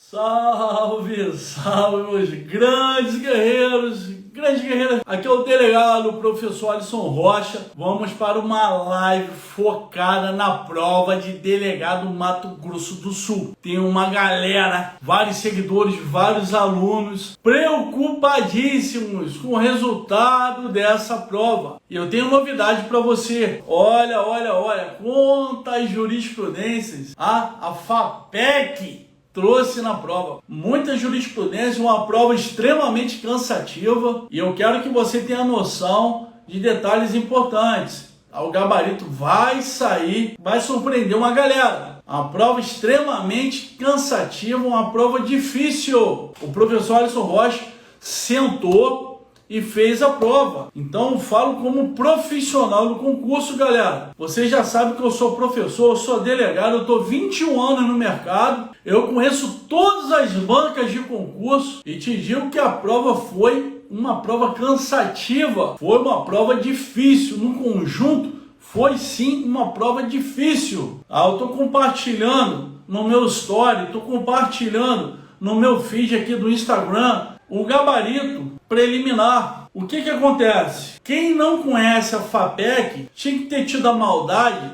Salve, salve, meus grandes guerreiros, grandes guerreiras. Aqui é o delegado, o professor Alisson Rocha. Vamos para uma live focada na prova de delegado Mato Grosso do Sul. Tem uma galera, vários seguidores, vários alunos preocupadíssimos com o resultado dessa prova. E eu tenho novidade para você. Olha, quantas jurisprudências a FAPEC trouxe na prova. Muita jurisprudência, uma prova extremamente cansativa, e eu quero que você tenha noção de detalhes importantes. O gabarito vai sair, vai surpreender uma galera. Uma prova extremamente cansativa, uma prova difícil. O professor Alisson Rocha sentou e fez a prova. Então eu falo como profissional do concurso, galera. Você já sabe que eu sou professor, eu sou delegado, eu estou 21 anos no mercado, eu conheço todas as bancas de concurso e te digo que a prova foi uma prova cansativa, foi uma prova difícil, no conjunto foi sim uma prova difícil. Eu estou compartilhando no meu story, estou compartilhando no meu feed aqui do Instagram o gabarito preliminar. O que acontece? Quem não conhece a FAPEC tinha que ter tido a maldade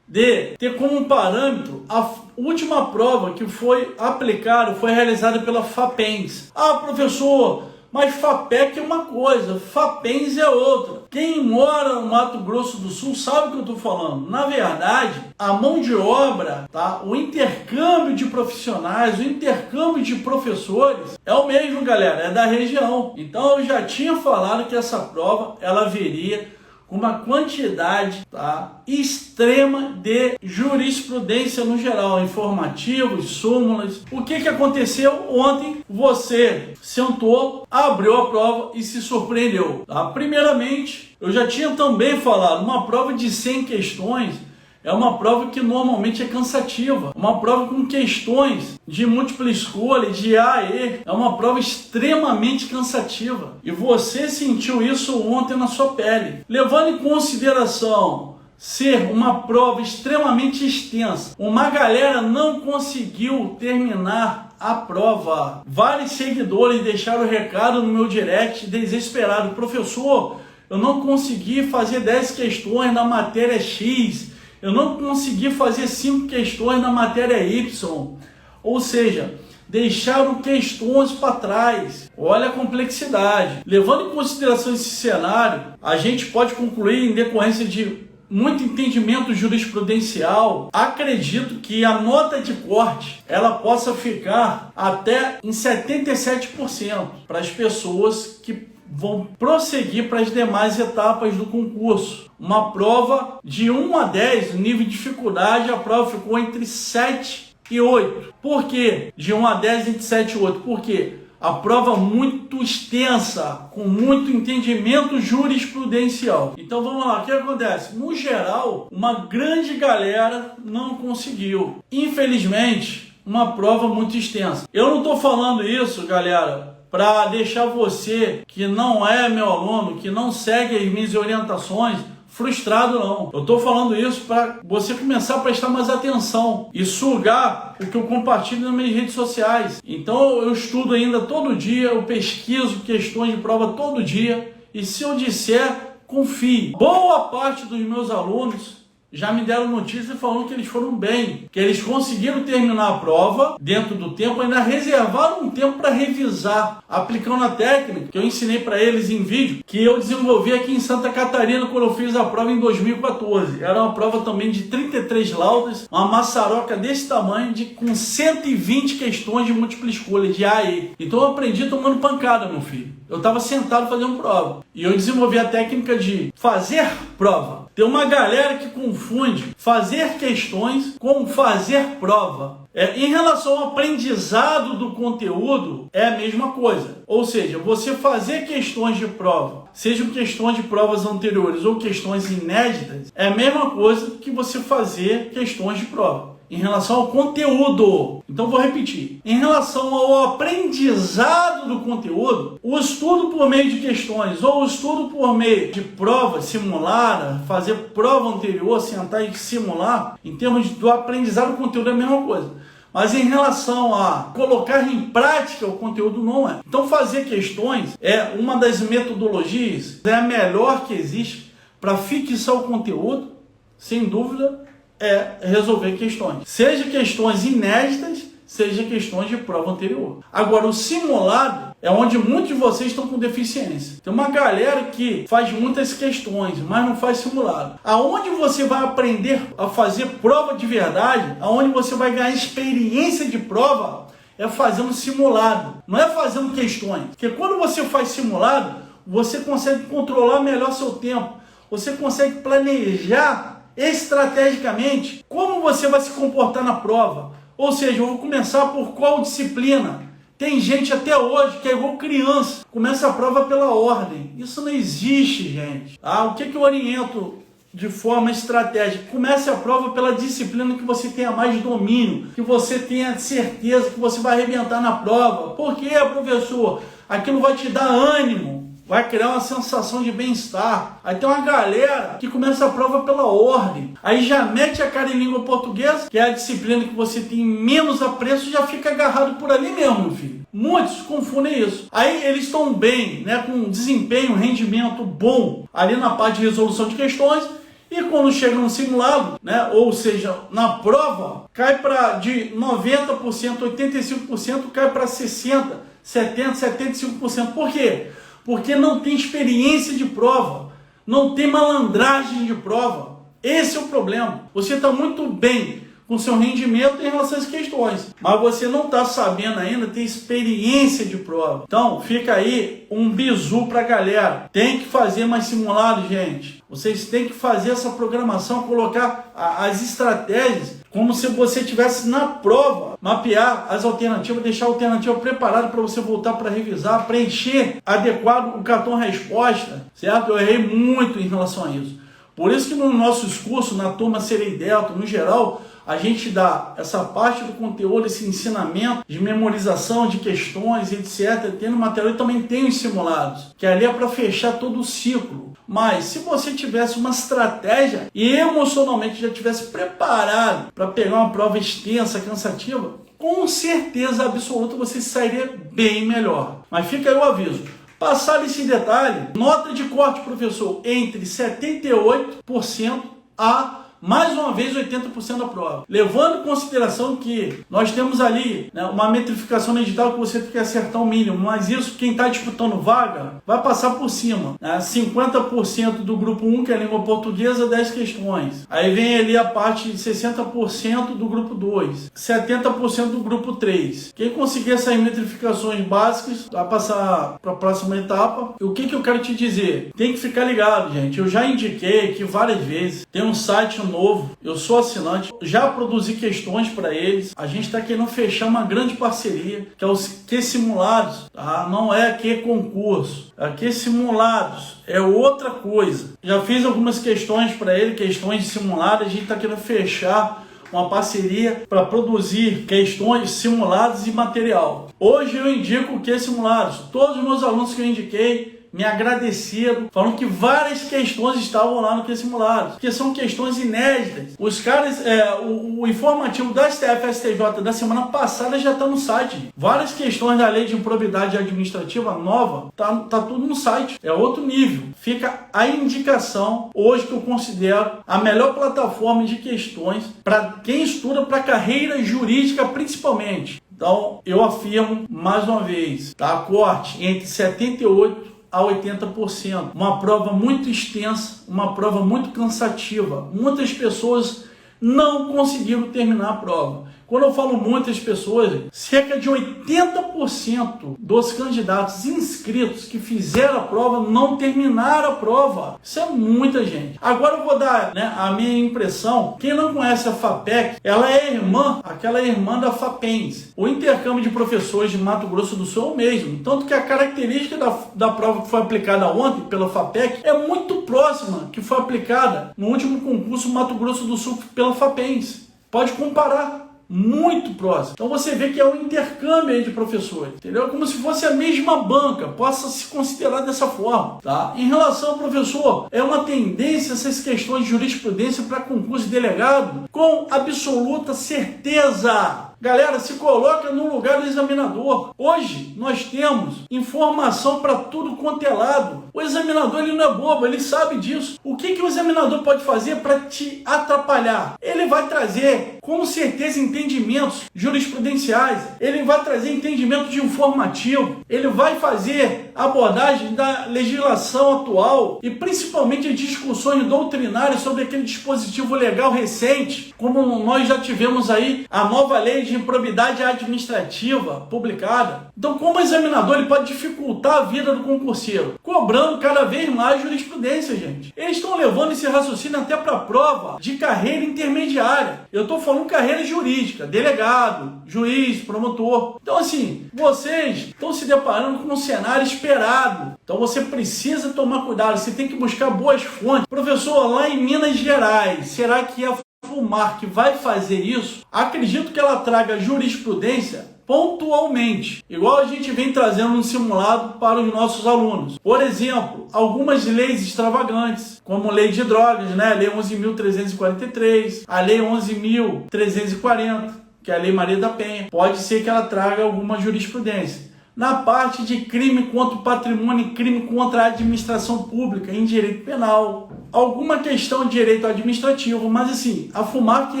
de ter como parâmetro a última prova que foi aplicada, foi realizada pela FAPENS. Ah, professor, mas FAPEC é uma coisa, FAPENS é outra. Quem mora no Mato Grosso do Sul sabe o que eu estou falando. Na verdade, a mão de obra, tá? O intercâmbio de profissionais, o intercâmbio de professores é o mesmo, galera, é da região. Então eu já tinha falado que essa prova ela viria com uma quantidade, tá, extrema de jurisprudência no geral, informativos, súmulas. O que aconteceu ontem? Você sentou, abriu a prova e se surpreendeu. Tá? Primeiramente, eu já tinha também falado, uma prova de 100 questões é uma prova que normalmente é cansativa. Uma prova com questões de múltipla escolha, de A a E, é uma prova extremamente cansativa. E você sentiu isso ontem na sua pele. Levando em consideração ser uma prova extremamente extensa, uma galera não conseguiu terminar a prova. Vários seguidores deixaram recado no meu direct desesperado. Professor, eu não consegui fazer 10 questões na matéria X. Eu não consegui fazer 5 questões na matéria Y. Ou seja, deixaram questões para trás. Olha a complexidade. Levando em consideração esse cenário, a gente pode concluir, em decorrência de muito entendimento jurisprudencial, acredito que a nota de corte ela possa ficar até em 77% para as pessoas que vão prosseguir para as demais etapas do concurso. Uma prova de 1 a 10, nível de dificuldade, a prova ficou entre 7 e 8. Por quê? De 1 a 10 entre 7 e 8. Por quê? A prova muito extensa, com muito entendimento jurisprudencial. Então vamos lá, o que acontece? No geral, uma grande galera não conseguiu. Infelizmente, uma prova muito extensa. Eu não estou falando isso, galera, para deixar você que não é meu aluno, que não segue as minhas orientações, frustrado, não. Eu estou falando isso para você começar a prestar mais atenção e sugar o que eu compartilho nas minhas redes sociais. Então eu estudo ainda todo dia, eu pesquiso questões de prova todo dia, e se eu disser, confie. Boa parte dos meus alunos já me deram notícia falando que eles foram bem, que eles conseguiram terminar a prova dentro do tempo, ainda reservaram um tempo para revisar, aplicando a técnica que eu ensinei para eles em vídeo, que eu desenvolvi aqui em Santa Catarina quando eu fiz a prova em 2014. Era uma prova também de 33 laudas, uma maçaroca desse tamanho, com 120 questões de múltipla escolha, de A a E. Então eu aprendi tomando pancada, meu filho. Eu estava sentado fazendo prova. E eu desenvolvi a técnica de fazer prova. Tem uma galera que confunde fazer questões com fazer prova. Em relação ao aprendizado do conteúdo, é a mesma coisa. Ou seja, você fazer questões de prova, sejam questões de provas anteriores ou questões inéditas, é a mesma coisa que você fazer questões de prova. Em relação ao conteúdo, então vou repetir, em relação ao aprendizado do conteúdo, o estudo por meio de questões ou o estudo por meio de prova simulada, fazer prova anterior, sentar e simular, em termos do aprendizado do conteúdo é a mesma coisa. Mas em relação a colocar em prática o conteúdo, não é. Então fazer questões é uma das metodologias, é a melhor que existe para fixar o conteúdo, sem dúvida, é resolver questões. Seja questões inéditas, seja questões de prova anterior. Agora, o simulado é onde muitos de vocês estão com deficiência. Tem uma galera que faz muitas questões, mas não faz simulado. Aonde você vai aprender a fazer prova de verdade, aonde você vai ganhar experiência de prova, é fazendo simulado, não é fazendo questões. Porque quando você faz simulado, você consegue controlar melhor seu tempo, você consegue planejar estrategicamente como você vai se comportar na prova. Ou seja, eu vou começar por qual disciplina? Tem gente até hoje que é igual criança, começa a prova pela ordem. Isso não existe, gente. O que eu oriento de forma estratégica? Comece a prova pela disciplina que você tenha mais domínio, que você tenha certeza que você vai arrebentar na prova. Por quê, professor? Aquilo vai te dar ânimo, vai criar uma sensação de bem-estar. Aí tem uma galera que começa a prova pela ordem. Aí já mete a cara em língua portuguesa, que é a disciplina que você tem menos apreço, e já fica agarrado por ali mesmo, meu filho. Muitos confundem isso. Aí eles estão bem, né, com desempenho, rendimento bom ali na parte de resolução de questões, e quando chega no simulado, né, ou seja, na prova, cai para de 90%, 85%, cai para 60%, 70%, 75%. Por quê? Porque não tem experiência de prova, não tem malandragem de prova. Esse é o problema. Você está muito bem com seu rendimento em relação às questões, mas você não está sabendo ainda ter experiência de prova. Então, fica aí um bizu para a galera. Tem que fazer mais simulado, gente. Vocês têm que fazer essa programação, colocar as estratégias como se você estivesse na prova, mapear as alternativas, deixar a alternativa preparada para você voltar para revisar, preencher adequado o cartão resposta, certo? Eu errei muito em relação a isso. Por isso que nos nossos cursos, na turma Serei Delta, no geral, a gente dá essa parte do conteúdo, esse ensinamento de memorização de questões, etc. Tem no material e também tem os simulados, que ali é para fechar todo o ciclo. Mas se você tivesse uma estratégia e emocionalmente já tivesse preparado para pegar uma prova extensa, cansativa, com certeza absoluta você sairia bem melhor. Mas fica aí o aviso. Passado esse detalhe, nota de corte, professor, entre 78% a mais uma vez 80% da prova. Levando em consideração que nós temos ali, né, uma metrificação no edital que você tem que acertar o mínimo, mas isso quem está disputando vaga vai passar por cima. Né? 50% do grupo 1, que é a língua portuguesa, 10 questões. Aí vem ali a parte de 60% do grupo 2, 70% do grupo 3. Quem conseguir essas metrificações básicas vai passar para a próxima etapa. E o que eu quero te dizer? Tem que ficar ligado, gente. Eu já indiquei aqui várias vezes. Tem um site novo, eu sou assinante, já produzi questões para eles. A gente está querendo fechar uma grande parceria, que é os Q-Simulados, tá? Não é Q-Concurso, é Q-Simulados, é outra coisa. Já fiz algumas questões para ele, questões de simulado, a gente está querendo fechar uma parceria para produzir questões, simulados e material. Hoje eu indico o Q-Simulados. Todos os meus alunos que eu indiquei me agradeceram, falando que várias questões estavam lá no Q-Simulados, que são questões inéditas. Os caras, o informativo da STF-STJ da semana passada já está no site. Várias questões da lei de improbidade administrativa nova, tá tudo no site. É outro nível. Fica a indicação, hoje, que eu considero a melhor plataforma de questões para quem estuda para carreira jurídica, principalmente. Então, eu afirmo mais uma vez, tá? Corte entre 78% a 80%. Uma prova muito extensa, uma prova muito cansativa. Muitas pessoas não conseguiram terminar a prova. Quando eu falo muitas pessoas, cerca de 80% dos candidatos inscritos que fizeram a prova não terminaram a prova. Isso é muita gente. Agora eu vou dar, né, a minha impressão. Quem não conhece a FAPEC, ela é aquela irmã da FAPENS. O intercâmbio de professores de Mato Grosso do Sul é o mesmo. Tanto que a característica da prova que foi aplicada ontem pela FAPEC é muito próxima que foi aplicada no último concurso Mato Grosso do Sul pela FAPENS. Pode comparar. Muito próximo. Então você vê que é um intercâmbio aí de professores, entendeu? Como se fosse a mesma banca, possa se considerar dessa forma, tá? Em relação ao professor, é uma tendência essas questões de jurisprudência para concurso de delegado com absoluta certeza. Galera, se coloca no lugar do examinador. Hoje nós temos informação para tudo quanto é lado. O examinador ele não é bobo, ele sabe disso. O que o examinador pode fazer para te atrapalhar? Ele vai trazer com certeza entendimentos jurisprudenciais, ele vai trazer entendimento de informativo, ele vai fazer abordagem da legislação atual e principalmente discussões doutrinárias sobre aquele dispositivo legal recente, como nós já tivemos aí a nova lei de improbidade administrativa publicada. Então, como examinador, ele pode dificultar a vida do concurseiro, cobrando cada vez mais jurisprudência, gente. Eles estão levando esse raciocínio até para a prova de carreira intermediária. Eu estou falando carreira jurídica, delegado, juiz, promotor. Então, assim, vocês estão se deparando com um cenário esperado. Então, você precisa tomar cuidado, você tem que buscar boas fontes. Professor, lá em Minas Gerais, será que a FUMARC vai fazer isso? Acredito que ela traga jurisprudência pontualmente, igual a gente vem trazendo no simulado para os nossos alunos. Por exemplo, algumas leis extravagantes, como a lei de drogas, né? A lei 11.343, a lei 11.340, que é a lei Maria da Penha. Pode ser que ela traga alguma jurisprudência. Na parte de crime contra o patrimônio e crime contra a administração pública em direito penal, alguma questão de direito administrativo, mas assim, a FUMARC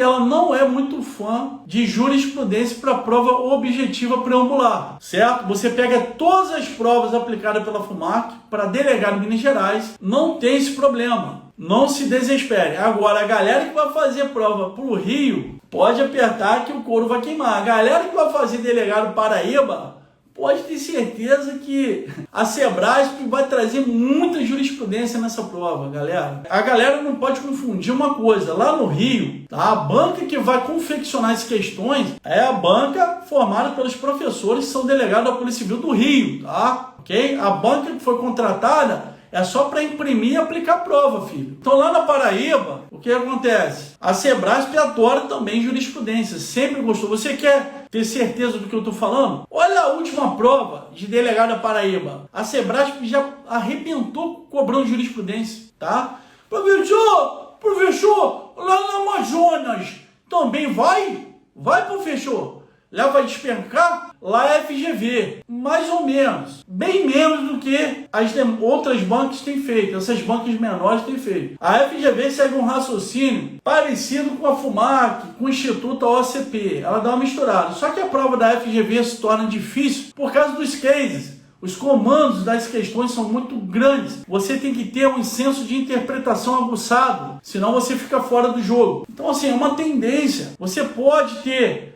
ela não é muito fã de jurisprudência para prova objetiva preambular, certo? Você pega todas as provas aplicadas pela FUMARC para delegado em Minas Gerais, não tem esse problema. Não se desespere. Agora, a galera que vai fazer prova para o Rio, pode apertar que o couro vai queimar. A galera que vai fazer delegado Paraíba, pode ter certeza que a Sebrasp vai trazer muita jurisprudência nessa prova, galera. A galera não pode confundir uma coisa. Lá no Rio, tá? A banca que vai confeccionar essas questões é a banca formada pelos professores que são delegados da Polícia Civil do Rio, tá? Ok? A banca que foi contratada é só para imprimir e aplicar a prova, filho. Então lá na Paraíba, o que acontece? A Sebrasp adora também jurisprudência, sempre gostou. Você quer ter certeza do que eu estou falando? Olha a última prova de delegado da Paraíba. A Sebrasp já arrebentou cobrando jurisprudência, tá? Professor, lá na Amazonas também vai? Vai, professor? Lá vai despencar? Lá é FGV, mais ou menos, bem menos do que as outras bancas têm feito, essas bancas menores têm feito. A FGV segue um raciocínio parecido com a FUMARC, com o Instituto OCP, ela dá uma misturada. Só que a prova da FGV se torna difícil por causa dos cases. Os comandos das questões são muito grandes. Você tem que ter um senso de interpretação aguçado, senão você fica fora do jogo. Então, assim, é uma tendência. Você pode ter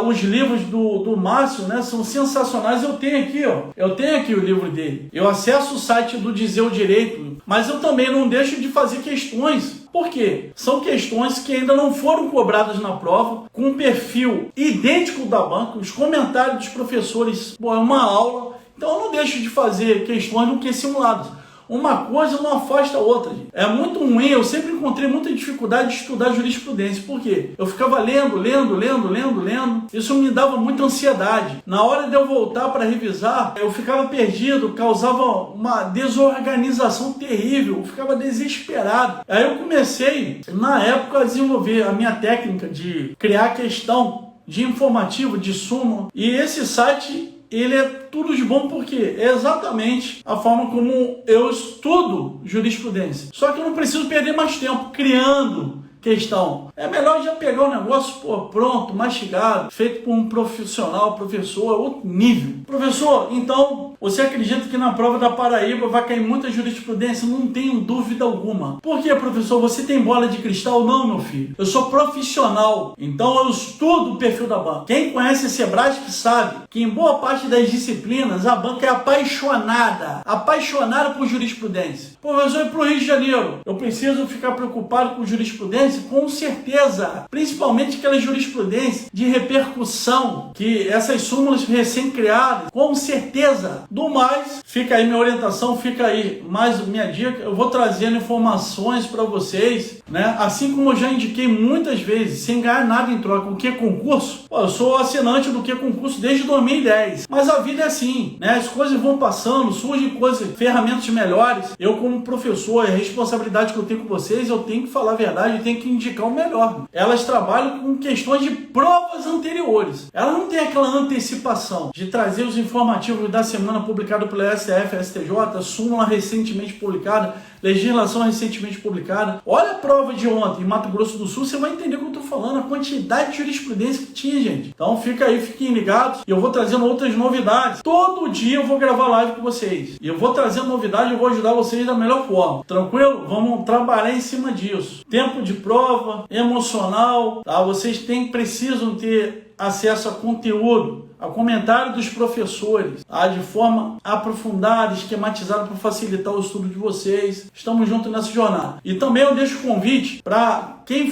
os livros do Márcio, né, são sensacionais. Eu tenho aqui, ó. Eu tenho aqui o livro dele. Eu acesso o site do Dizer o Direito, mas eu também não deixo de fazer questões. Por quê? São questões que ainda não foram cobradas na prova, com um perfil idêntico da banca, os comentários dos professores, é uma aula. Então eu não deixo de fazer questões do que simulados. Uma coisa não afasta a outra, gente. É muito ruim, eu sempre encontrei muita dificuldade de estudar jurisprudência. Por quê? Eu ficava lendo. Isso me dava muita ansiedade. Na hora de eu voltar para revisar, eu ficava perdido, causava uma desorganização terrível, eu ficava desesperado. Aí eu comecei, na época, a desenvolver a minha técnica de criar questão de informativo, de súmula. E esse site, ele é tudo de bom porque é exatamente a forma como eu estudo jurisprudência. Só que eu não preciso perder mais tempo criando questão. É melhor já pegar o negócio pronto, mastigado, feito por um profissional, professor, outro nível. Professor, então, você acredita que na prova da Paraíba vai cair muita jurisprudência? Não tenho dúvida alguma. Por quê, professor? Você tem bola de cristal? Não, meu filho. Eu sou profissional, então eu estudo o perfil da banca. Quem conhece a Sebrasp sabe que em boa parte das disciplinas a banca é apaixonada por jurisprudência. Professor, e para o Rio de Janeiro? Eu preciso ficar preocupado com jurisprudência? Com certeza, principalmente aquela jurisprudência de repercussão, que essas súmulas recém-criadas, com certeza. Do mais, fica aí minha orientação, fica aí mais minha dica. Eu vou trazendo informações para vocês, né? Assim como eu já indiquei muitas vezes, sem ganhar nada em troca, o que é concurso? Pô, eu sou assinante do que é concurso desde 2010. Mas a vida é assim, né? As coisas vão passando, surgem coisas, ferramentas melhores. Eu, como professor, a responsabilidade que eu tenho com vocês, eu tenho que falar a verdade, eu tenho que indicar o melhor. Elas trabalham com questões de provas anteriores. Elas não têm aquela antecipação de trazer os informativos da semana publicado pela STF, STJ, súmula recentemente publicada, legislação recentemente publicada. Olha a prova de ontem em Mato Grosso do Sul, você vai entender o que eu estou falando, a quantidade de jurisprudência que tinha, gente. Então fica aí, fiquem ligados. E eu vou trazendo outras novidades. Todo dia eu vou gravar live com vocês. E eu vou trazendo novidade, eu vou ajudar vocês da melhor forma. Tranquilo? Vamos trabalhar em cima disso. Tempo de prova, emocional, tá? Vocês precisam ter acesso a conteúdo, a comentário dos professores, tá? De forma aprofundada, esquematizada para facilitar o estudo de vocês. Estamos juntos nessa jornada. E também eu deixo o convite para quem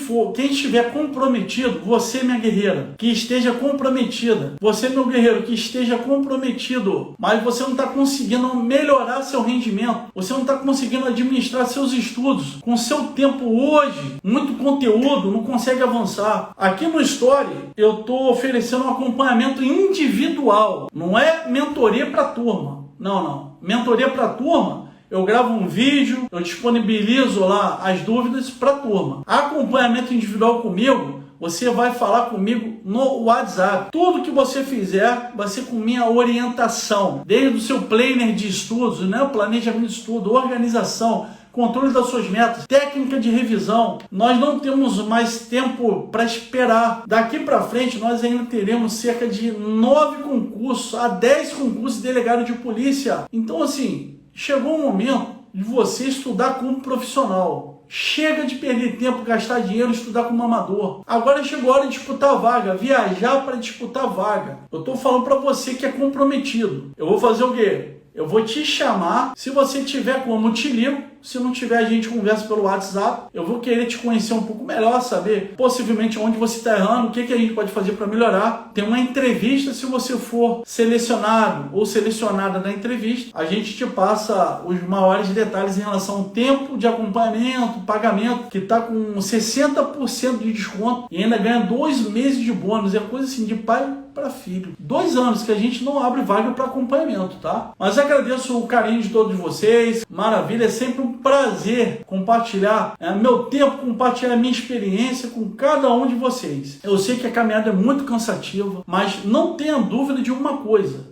estiver comprometido, você, minha guerreira, que esteja comprometida, você, meu guerreiro, que esteja comprometido, mas você não está conseguindo melhorar seu rendimento, você não está conseguindo administrar seus estudos com seu tempo hoje, muito conteúdo, não consegue avançar. Aqui no Story, eu estou oferecendo um acompanhamento individual, não é mentoria para turma, não. Mentoria para turma, eu gravo um vídeo, eu disponibilizo lá as dúvidas para a turma. Acompanhamento individual comigo, você vai falar comigo no WhatsApp. Tudo que você fizer vai ser com minha orientação, desde o seu planner de estudos, né? O planejamento de estudo, organização, controle das suas metas, técnica de revisão. Nós não temos mais tempo para esperar. Daqui para frente, nós ainda teremos cerca de 9 concursos a 10 concursos de delegado de polícia. Então, assim, chegou o momento de você estudar como profissional. Chega de perder tempo, gastar dinheiro, estudar como amador. Agora chegou a hora de disputar a vaga, viajar para disputar a vaga. Eu estou falando para você que é comprometido. Eu vou fazer o quê? Eu vou te chamar, se você tiver como, eu te ligo. Se não tiver, a gente conversa pelo WhatsApp. Eu vou querer te conhecer um pouco melhor, saber possivelmente onde você está errando, o que a gente pode fazer para melhorar. Tem uma entrevista, se você for selecionado ou selecionada na entrevista, a gente te passa os maiores detalhes em relação ao tempo de acompanhamento, pagamento, que está com 60% de desconto e ainda ganha 2 meses de bônus. É coisa assim de pai para filho. 2 anos que a gente não abre vaga para acompanhamento, tá? Mas agradeço o carinho de todos vocês. Maravilha, é sempre um prazer compartilhar meu tempo, compartilhar minha experiência com cada um de vocês. Eu sei que a caminhada é muito cansativa, mas não tenha dúvida de uma coisa: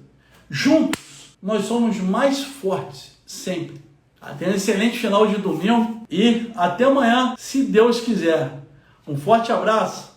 juntos nós somos mais fortes, sempre. Tenha um excelente final de domingo e até amanhã, se Deus quiser. Um forte abraço.